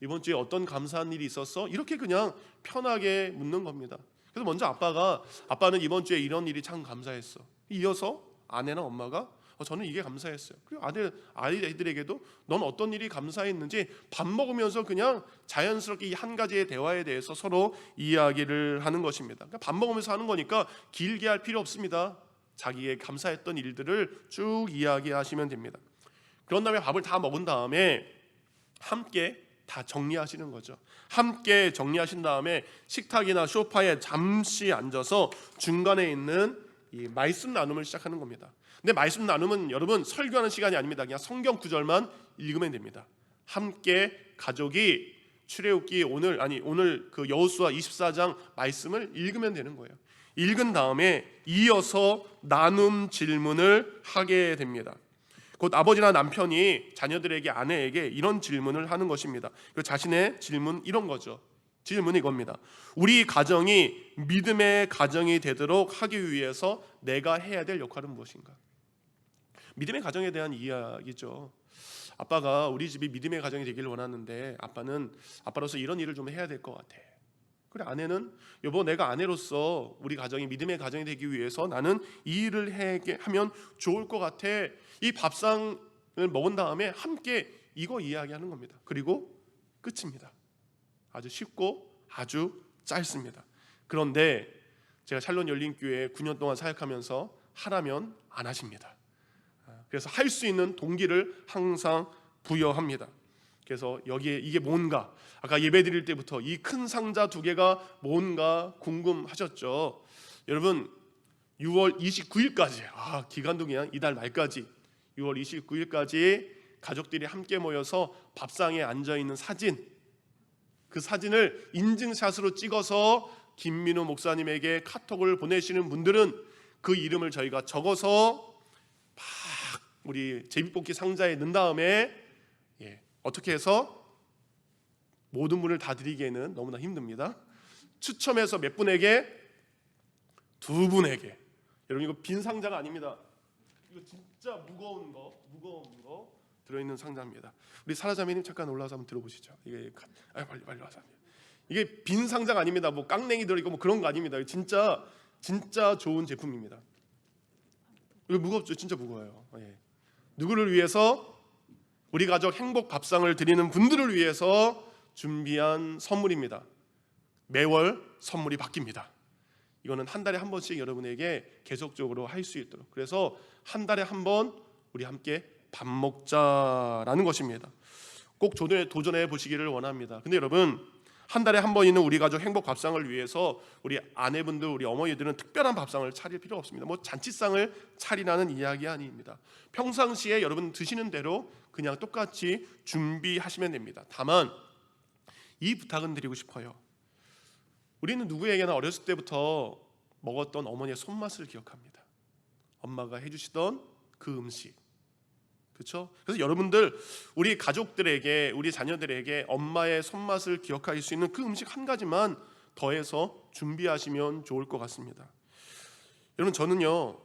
이번 주에 어떤 감사한 일이 있었어? 이렇게 그냥 편하게 묻는 겁니다. 그래서 먼저 아빠는 이번 주에 이런 일이 참 감사했어. 이어서 아내나 엄마가 저는 이게 감사했어요. 그리고 아이들에게도 넌 어떤 일이 감사했는지 밥 먹으면서 그냥 자연스럽게 이 한 가지의 대화에 대해서 서로 이야기를 하는 것입니다. 그러니까 밥 먹으면서 하는 거니까 길게 할 필요 없습니다. 자기의 감사했던 일들을 쭉 이야기하시면 됩니다. 그런 다음에 밥을 다 먹은 다음에 함께 다 정리하시는 거죠. 함께 정리하신 다음에 식탁이나 소파에 잠시 앉아서 중간에 있는 이 말씀 나눔을 시작하는 겁니다. 근데 말씀 나눔은 여러분 설교하는 시간이 아닙니다. 그냥 성경 구절만 읽으면 됩니다. 함께 가족이 출애굽기 오늘 그 여호수아 24장 말씀을 읽으면 되는 거예요. 읽은 다음에 이어서 나눔 질문을 하게 됩니다. 곧 아버지나 남편이 자녀들에게 아내에게 이런 질문을 하는 것입니다. 그 자신의 질문 이런 거죠. 질문이 이겁니다. 우리 가정이 믿음의 가정이 되도록 하기 위해서 내가 해야 될 역할은 무엇인가? 믿음의 가정에 대한 이야기죠. 아빠가 우리 집이 믿음의 가정이 되기를 원하는데 아빠는 아빠로서 이런 일을 좀 해야 될 것 같아. 그래, 아내는 여보 내가 아내로서 우리 가정이 믿음의 가정이 되기 위해서 나는 이 일을 하면 좋을 것 같아. 이 밥상을 먹은 다음에 함께 이거 이야기하는 겁니다. 그리고 끝입니다. 아주 쉽고 아주 짧습니다. 그런데 제가 샬롯 열린교회에 9년 동안 사역하면서 하라면 안 하십니다. 그래서 할 수 있는 동기를 항상 부여합니다. 그래서 여기에 이게 뭔가, 아까 예배 드릴 때부터 이 큰 상자 2개가 뭔가 궁금하셨죠? 여러분 6월 29일까지 기간도 그냥 이달 말까지 6월 29일까지 가족들이 함께 모여서 밥상에 앉아있는 사진, 그 사진을 인증샷으로 찍어서 김민우 목사님에게 카톡을 보내시는 분들은 그 이름을 저희가 적어서 막 우리 제비뽑기 상자에 넣은 다음에 어떻게 해서 모든 분을 다 드리기에는 너무나 힘듭니다. 추첨해서 몇 분에게? 2분에게. 여러분 이거 빈 상자가 아닙니다. 이거 진짜 무거운 거 들어있는 상자입니다. 우리 사라자매님 잠깐 올라와서 한번 들어보시죠. 이게 빨리 와서. 이게 빈 상자가 아닙니다. 뭐 깡냉이 들어있고 뭐 그런 거 아닙니다. 진짜 좋은 제품입니다. 이거 무겁죠? 진짜 무거워요. 누구를 위해서? 우리 가족 행복 밥상을 드리는 분들을 위해서 준비한 선물입니다. 매월 선물이 바뀝니다. 이거는 한 달에 한 번씩 여러분에게 계속적으로 할 수 있도록, 그래서 한 달에 한 번 우리 함께 밥 먹자라는 것입니다. 꼭 도전해 보시기를 원합니다. 근데 여러분 한 달에 한 번 있는 우리 가족 행복 밥상을 위해서 우리 아내분들, 우리 어머니들은 특별한 밥상을 차릴 필요 없습니다. 뭐 잔치상을 차리라는 이야기 아닙니다. 평상시에 여러분 드시는 대로 그냥 똑같이 준비하시면 됩니다. 다만 이 부탁은 드리고 싶어요. 우리는 누구에게나 어렸을 때부터 먹었던 어머니의 손맛을 기억합니다. 엄마가 해주시던 그 음식, 그렇죠? 그래서 여러분들 우리 가족들에게, 우리 자녀들에게 엄마의 손맛을 기억할 수 있는 그 음식 한 가지만 더해서 준비하시면 좋을 것 같습니다. 여러분 저는요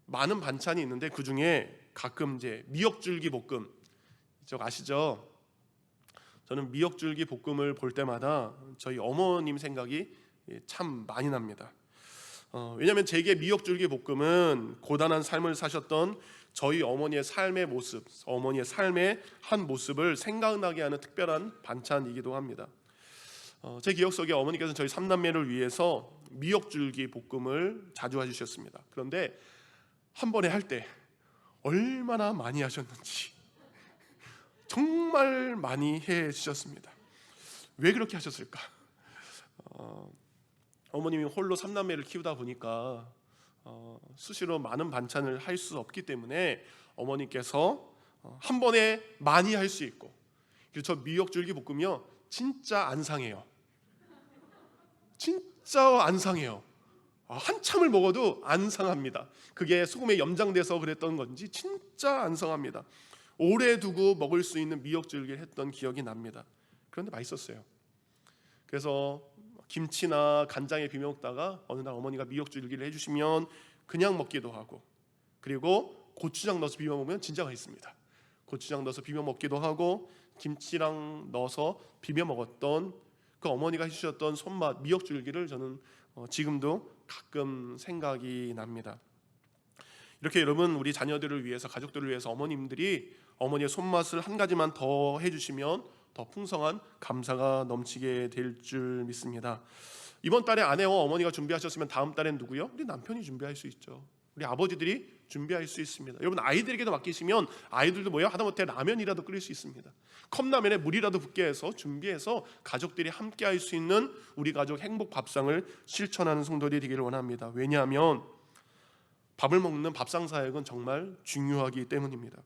많은 반찬이 있는데 그 중에 가끔 이제 미역줄기 볶음, 저거 아시죠? 저는 미역줄기 볶음을 볼 때마다 저희 어머님 생각이 참 많이 납니다. 왜냐하면 제게 미역줄기 볶음은 고단한 삶을 사셨던 저희 어머니의 삶의 모습, 어머니의 삶의 한 모습을 생각나게 하는 특별한 반찬이기도 합니다. 제 기억 속에 어머니께서는 저희 3남매를 위해서 미역줄기 볶음을 자주 해주셨습니다. 그런데 한 번에 할 때 얼마나 많이 하셨는지 정말 많이 해주셨습니다. 왜 그렇게 하셨을까? 어머님이 홀로 3남매를 키우다 보니까 수시로 많은 반찬을 할 수 없기 때문에 어머니께서 한 번에 많이 할 수 있고, 그리고 저 미역줄기 볶음이요 진짜 안 상해요. 진짜 안 상해요. 한참을 먹어도 안 상합니다. 그게 소금에 염장돼서 그랬던 건지 진짜 안 상합니다. 오래 두고 먹을 수 있는 미역줄기를 했던 기억이 납니다. 그런데 맛있었어요. 그래서 김치나 간장에 비벼 먹다가 어느 날 어머니가 미역줄기를 해주시면 그냥 먹기도 하고, 그리고 고추장 넣어서 비벼 먹으면 진짜 맛있습니다. 고추장 넣어서 비벼 먹기도 하고 김치랑 넣어서 비벼 먹었던 그 어머니가 해주셨던 손맛 미역줄기를 저는 지금도 가끔 생각이 납니다. 이렇게 여러분 우리 자녀들을 위해서, 가족들을 위해서 어머님들이 어머니의 손맛을 한 가지만 더 해주시면 더 풍성한 감사가 넘치게 될 줄 믿습니다. 이번 달에 아내와 어머니가 준비하셨으면 다음 달엔 누구요? 우리 남편이 준비할 수 있죠. 우리 아버지들이 준비할 수 있습니다. 여러분 아이들에게도 맡기시면 아이들도 뭐야? 하다못해 라면이라도 끓일 수 있습니다. 컵라면에 물이라도 붓게 해서 준비해서 가족들이 함께 할 수 있는 우리 가족 행복 밥상을 실천하는 성도들이 되기를 원합니다. 왜냐하면 밥을 먹는 밥상 사역은 정말 중요하기 때문입니다.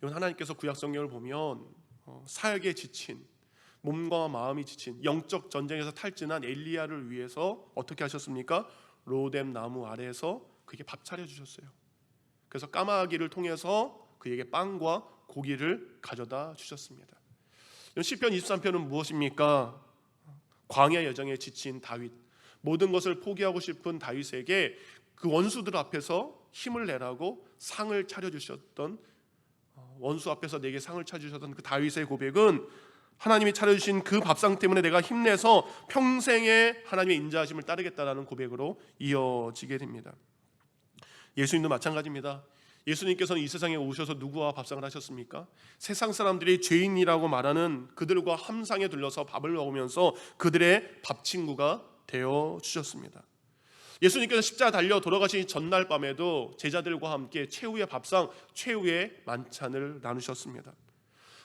여러분 하나님께서 구약 성경을 보면 사역에 지친 몸과 마음이 지친 영적 전쟁에서 탈진한 엘리야를 위해서 어떻게 하셨습니까? 로뎀 나무 아래에서 그에게 밥 차려주셨어요. 그래서 까마귀를 통해서 그에게 빵과 고기를 가져다 주셨습니다. 시편 23편은 무엇입니까? 광야 여정에 지친 다윗, 모든 것을 포기하고 싶은 다윗에게 그 원수들 앞에서 힘을 내라고 상을 차려주셨던, 원수 앞에서 내게 상을 차려주셨던 그 다윗의 고백은 하나님이 차려주신 그 밥상 때문에 내가 힘내서 평생에 하나님의 인자하심을 따르겠다라는 고백으로 이어지게 됩니다. 예수님도 마찬가지입니다. 예수님께서는 이 세상에 오셔서 누구와 밥상을 하셨습니까? 세상 사람들이 죄인이라고 말하는 그들과 함상에 들려서 밥을 먹으면서 그들의 밥 친구가 되어 주셨습니다. 예수님께서 십자가 달려 돌아가신 전날 밤에도 제자들과 함께 최후의 밥상, 최후의 만찬을 나누셨습니다.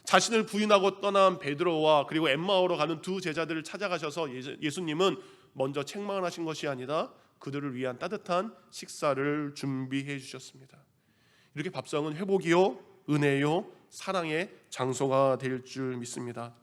자신을 부인하고 떠난 베드로와 그리고 엠마오로 가는 두 제자들을 찾아가셔서 예수님은 먼저 책망을 하신 것이 아니라 그들을 위한 따뜻한 식사를 준비해 주셨습니다. 이렇게 밥상은 회복이요, 은혜요, 사랑의 장소가 될 줄 믿습니다.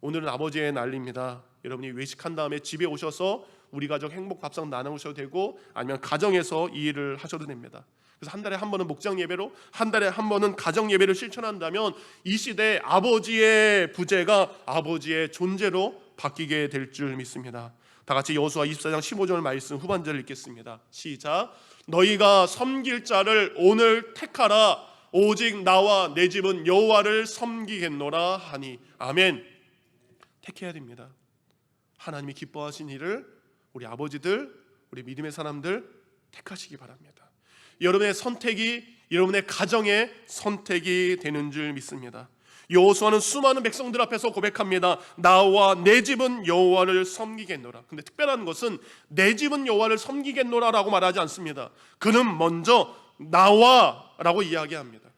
오늘은 아버지의 날입니다. 여러분이 외식한 다음에 집에 오셔서 우리 가족 행복 밥상 나누셔도 되고 아니면 가정에서 이 일을 하셔도 됩니다. 그래서 한 달에 한 번은 목장 예배로, 한 달에 한 번은 가정 예배를 실천한다면 이 시대에 아버지의 부재가 아버지의 존재로 바뀌게 될 줄 믿습니다. 다 같이 여호수아 24장 15절 말씀 후반절을 읽겠습니다. 시작. 너희가 섬길 자를 오늘 택하라. 오직 나와 내 집은 여호와를 섬기겠노라 하니. 아멘. 택해야 됩니다. 하나님이 기뻐하신 일을 우리 아버지들, 우리 믿음의 사람들 택하시기 바랍니다. 여러분의 선택이 여러분의 가정의 선택이 되는 줄 믿습니다. 여호수아는 수많은 백성들 앞에서 고백합니다. 나와 내 집은 여호와를 섬기겠노라. 근데 특별한 것은 내 집은 여호와를 섬기겠노라라고 말하지 않습니다. 그는 먼저 나와라고 이야기합니다.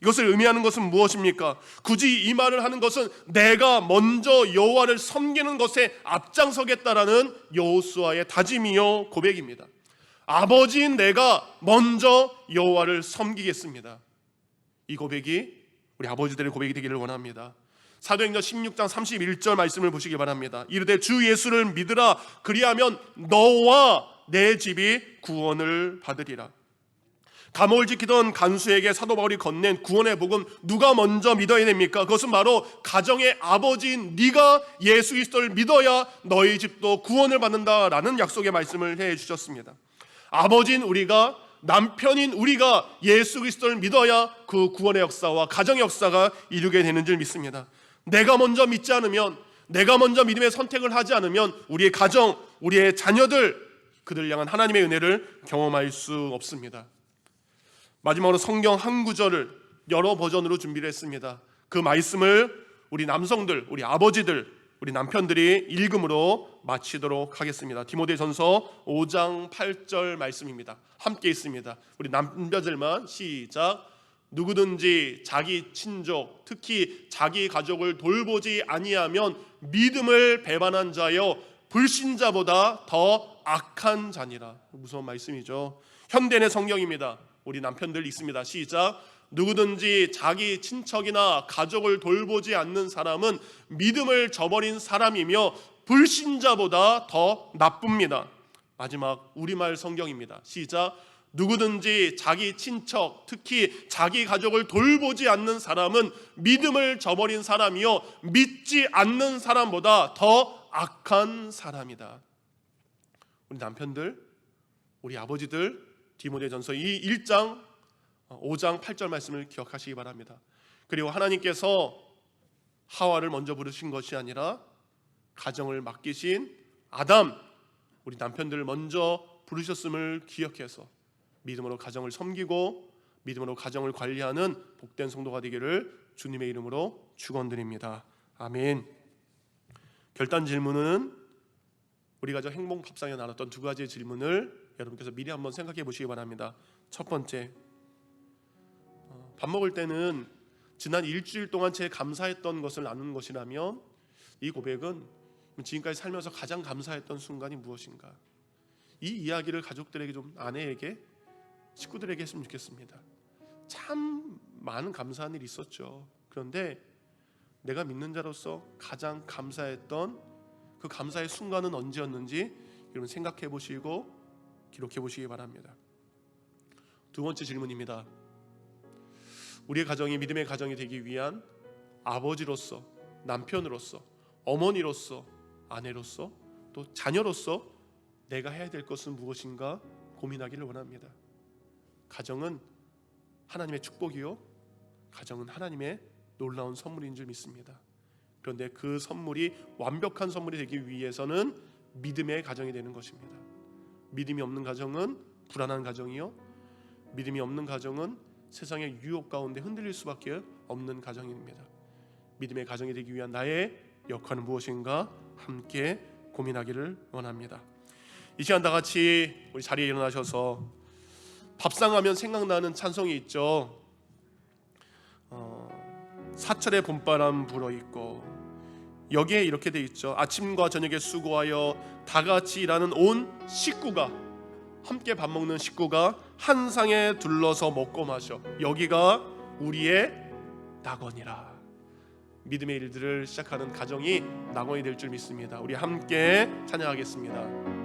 이것을 의미하는 것은 무엇입니까? 굳이 이 말을 하는 것은 내가 먼저 여호와를 섬기는 것에 앞장서겠다라는 여호수아의 다짐이요 고백입니다. 아버지인 내가 먼저 여호와를 섬기겠습니다. 이 고백이 우리 아버지들의 고백이 되기를 원합니다. 사도행전 16장 31절 말씀을 보시기 바랍니다. 이르되 주 예수를 믿으라. 그리하면 너와 내 집이 구원을 받으리라. 감옥을 지키던 간수에게 사도 바울이 건넨 구원의 복음, 누가 먼저 믿어야 됩니까? 그것은 바로 가정의 아버지인 네가 예수 그리스도를 믿어야 너희 집도 구원을 받는다라는 약속의 말씀을 해주셨습니다. 아버지인 우리가, 남편인 우리가 예수 그리스도를 믿어야 그 구원의 역사와 가정의 역사가 이루게 되는 줄 믿습니다. 내가 먼저 믿지 않으면, 내가 먼저 믿음의 선택을 하지 않으면 우리의 가정, 우리의 자녀들, 그들을 향한 하나님의 은혜를 경험할 수 없습니다. 마지막으로 성경 한 구절을 여러 버전으로 준비를 했습니다. 그 말씀을 우리 남성들, 우리 아버지들, 우리 남편들이 읽음으로 마치도록 하겠습니다. 디모데전서 5장 8절 말씀입니다. 함께 있습니다. 우리 남자들만 시작. 누구든지 자기 친족, 특히 자기 가족을 돌보지 아니하면 믿음을 배반한 자여 불신자보다 더 악한 자니라. 무서운 말씀이죠. 현대의 성경입니다. 우리 남편들 있습니다. 시작. 누구든지 자기 친척이나 가족을 돌보지 않는 사람은 믿음을 저버린 사람이며 불신자보다 더 나쁩니다. 마지막 우리말 성경입니다. 시작. 누구든지 자기 친척, 특히 자기 가족을 돌보지 않는 사람은 믿음을 저버린 사람이요 믿지 않는 사람보다 더 악한 사람이다. 우리 남편들, 우리 아버지들, 디모데전서 이 1장 5장 8절 말씀을 기억하시기 바랍니다. 그리고 하나님께서 하와를 먼저 부르신 것이 아니라 가정을 맡기신 아담, 우리 남편들을 먼저 부르셨음을 기억해서 믿음으로 가정을 섬기고 믿음으로 가정을 관리하는 복된 성도가 되기를 주님의 이름으로 축원드립니다. 아멘. 결단 질문은 우리 가족 행복 밥상에 나눴던 두 가지의 질문을 여러분께서 미리 한번 생각해 보시기 바랍니다. 첫 번째, 밥 먹을 때는 지난 일주일 동안 제 감사했던 것을 나누는 것이라면 이 고백은 지금까지 살면서 가장 감사했던 순간이 무엇인가, 이 이야기를 가족들에게, 좀 아내에게, 식구들에게 했으면 좋겠습니다. 참 많은 감사한 일이 있었죠. 그런데 내가 믿는 자로서 가장 감사했던 그 감사의 순간은 언제였는지 여러분 생각해 보시고 기록해 보시기 바랍니다. 두 번째 질문입니다. 우리의 가정이 믿음의 가정이 되기 위한 아버지로서, 남편으로서, 어머니로서, 아내로서, 또 자녀로서 내가 해야 될 것은 무엇인가 고민하기를 원합니다. 가정은 하나님의 축복이요, 가정은 하나님의 놀라운 선물인 줄 믿습니다. 그런데 그 선물이 완벽한 선물이 되기 위해서는 믿음의 가정이 되는 것입니다. 믿음이 없는 가정은 불안한 가정이요, 믿음이 없는 가정은 세상의 유혹 가운데 흔들릴 수밖에 없는 가정입니다. 믿음의 가정이 되기 위한 나의 역할은 무엇인가 함께 고민하기를 원합니다. 이 시간 다 같이 우리 자리에 일어나셔서 밥상하면 생각나는 찬송이 있죠. 사철의 봄바람 불어있고, 여기에 이렇게 돼 있죠. 아침과 저녁에 수고하여 다 같이 일하는 온 식구가, 함께 밥 먹는 식구가 한 상에 둘러서 먹고 마셔. 여기가 우리의 낙원이라. 믿음의 일들을 시작하는 가정이 낙원이 될 줄 믿습니다. 우리 함께 찬양하겠습니다.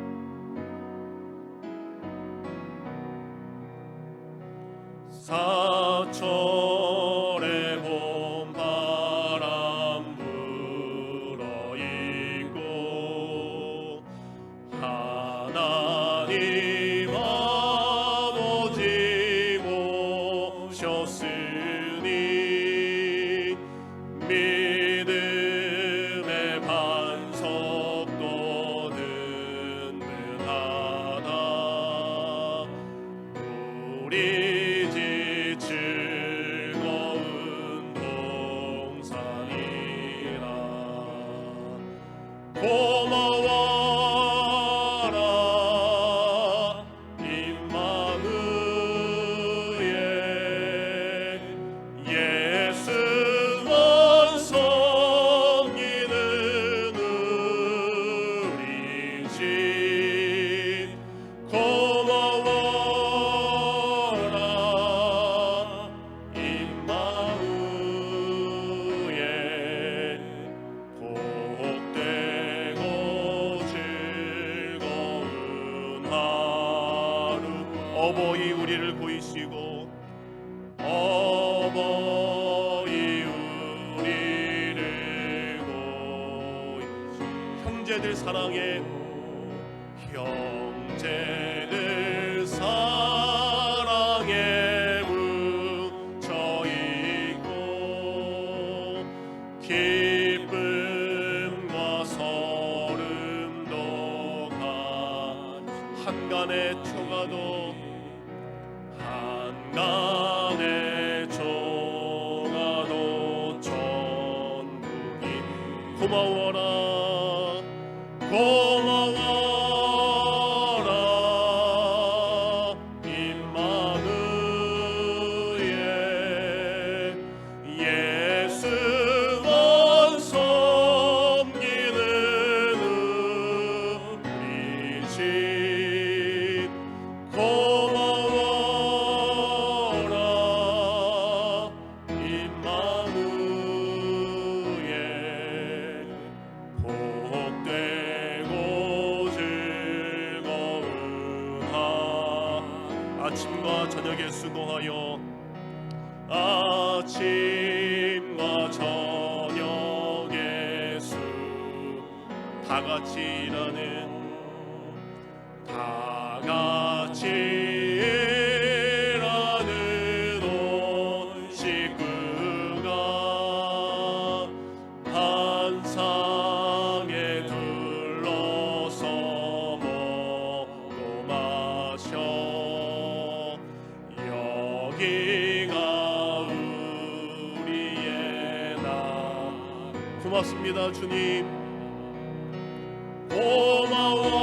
사철의 봄바람 불어있고, 하나님 아버지 모셨으니 믿음의 반석도 든든하다. 우리 즐거운 동산이라. 고마워라 임마누엘, 예수만 섬기는 우리 집. 고마워라 임마누엘, 복되고 즐거운 하루. 어버이 우리를 보이시고, 어버이 우리를 보이시고, 형제들 사랑해, 형제들 사랑에 묻혀있고, 기쁨과 서름도 한간의 초가도, 한간의 초가도 전국인. 고마워라 고마워라 임마누엘, 예수만 섬기는 우리 집. 고마워라 임마누엘, 복되고 즐거운 아침과 저녁에 수고하여, 아침과 저녁에 다 같이 일하는, 다 같이 일하는 온 식구가 한 상에 둘러서 먹고 마셔. 여기가 우리의 나. 고맙습니다 주님. 고마워라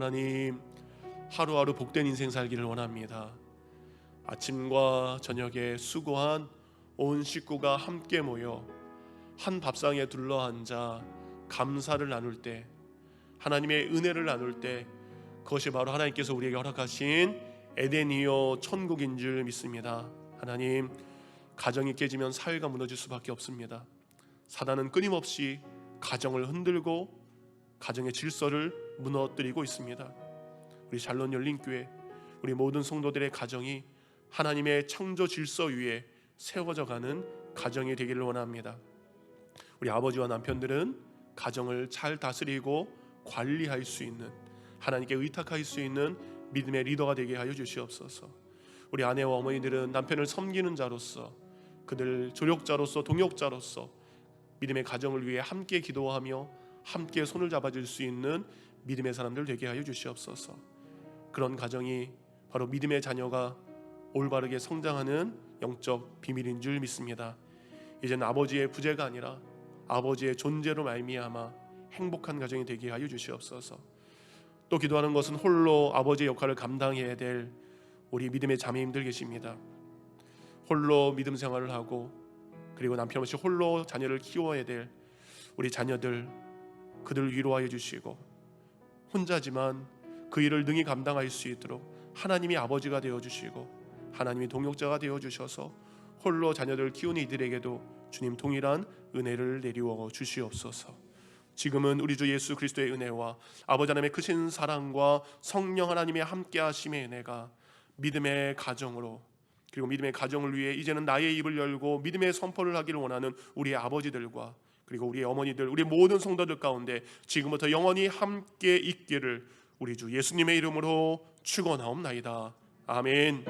하나님, 하루하루 복된 인생 살기를 원합니다. 아침과 저녁에 수고한 온 식구가 함께 모여 한 밥상에 둘러앉아 감사를 나눌 때, 하나님의 은혜를 나눌 때, 그것이 바로 하나님께서 우리에게 허락하신 에덴이요 천국인 줄 믿습니다. 하나님, 가정이 깨지면 사회가 무너질 수밖에 없습니다. 사단은 끊임없이 가정을 흔들고 가정의 질서를 무너뜨리고 있습니다. 우리 잘론 열린교회, 우리 모든 성도들의 가정이 하나님의 창조 질서 위에 세워져 가는 가정이 되기를 원합니다. 우리 아버지와 남편들은 가정을 잘 다스리고 관리할 수 있는, 하나님께 의탁할 수 있는 믿음의 리더가 되게 하여 주시옵소서. 우리 아내와 어머니들은 남편을 섬기는 자로서, 그들 조력자로서 동역자로서 믿음의 가정을 위해 함께 기도하며 함께 손을 잡아줄 수 있는 믿음의 사람들 되게 하여 주시옵소서. 그런 가정이 바로 믿음의 자녀가 올바르게 성장하는 영적 비밀인 줄 믿습니다. 이제는 아버지의 부재가 아니라 아버지의 존재로 말미암아 행복한 가정이 되게 하여 주시옵소서. 또 기도하는 것은 홀로 아버지의 역할을 감당해야 될 우리 믿음의 자매님들 계십니다. 홀로 믿음 생활을 하고 그리고 남편 없이 홀로 자녀를 키워야 될 우리 자녀들, 그들을 위로하여 주시고 혼자지만 그 일을 능히 감당할 수 있도록 하나님이 아버지가 되어주시고 하나님이 동역자가 되어주셔서 홀로 자녀들을 키우는 이들에게도 주님 동일한 은혜를 내리워 주시옵소서. 지금은 우리 주 예수 그리스도의 은혜와 아버지 하나님의 크신 사랑과 성령 하나님의 함께하심의 은혜가 믿음의 가정으로, 그리고 믿음의 가정을 위해 이제는 나의 입을 열고 믿음의 선포를 하기를 원하는 우리의 아버지들과 그리고 우리의 어머니들, 우리 모든 성도들 가운데 지금부터 영원히 함께 있기를 우리 주 예수님의 이름으로 축원하옵나이다. 아멘.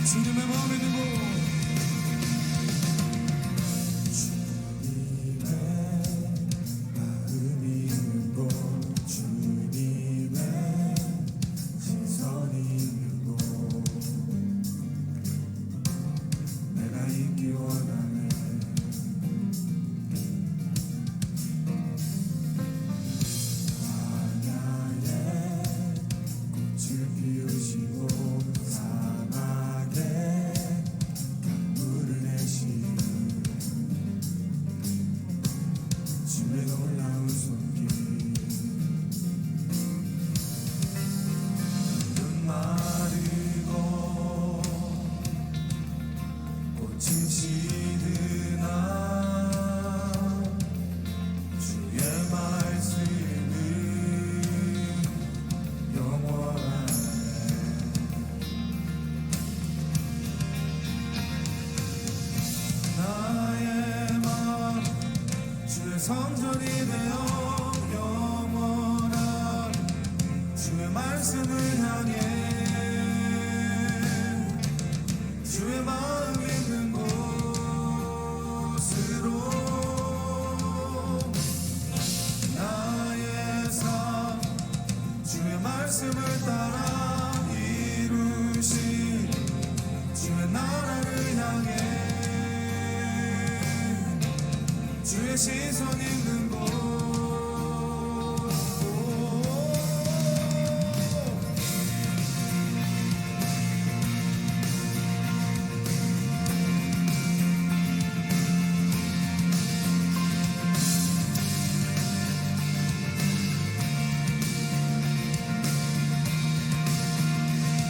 주님의 마음에 두고 성전이 되어 영원한 주의 말씀을 향해 주의 마음 있는 곳으로 나의 삶 주의 말씀을 따라 이루신 주의 나라를 향해 주의 시선 있는 곳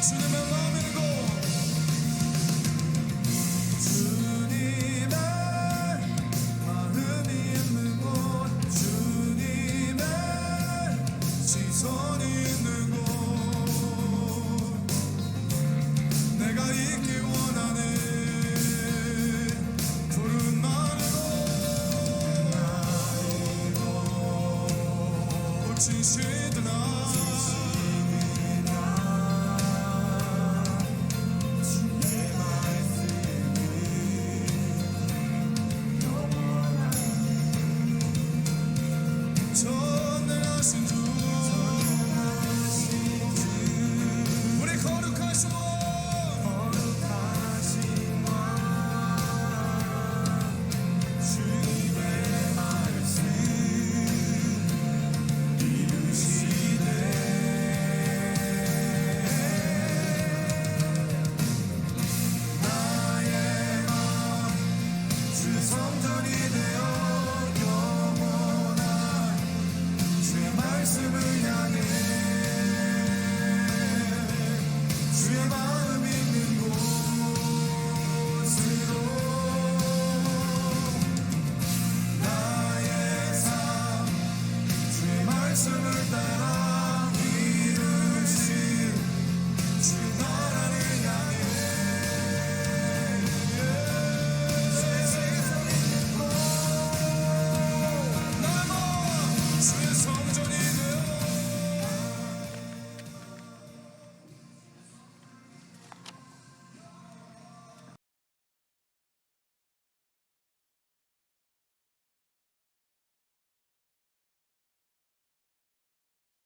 주님의 마음이 있는 곳 주님의 마음이 있는 곳 지시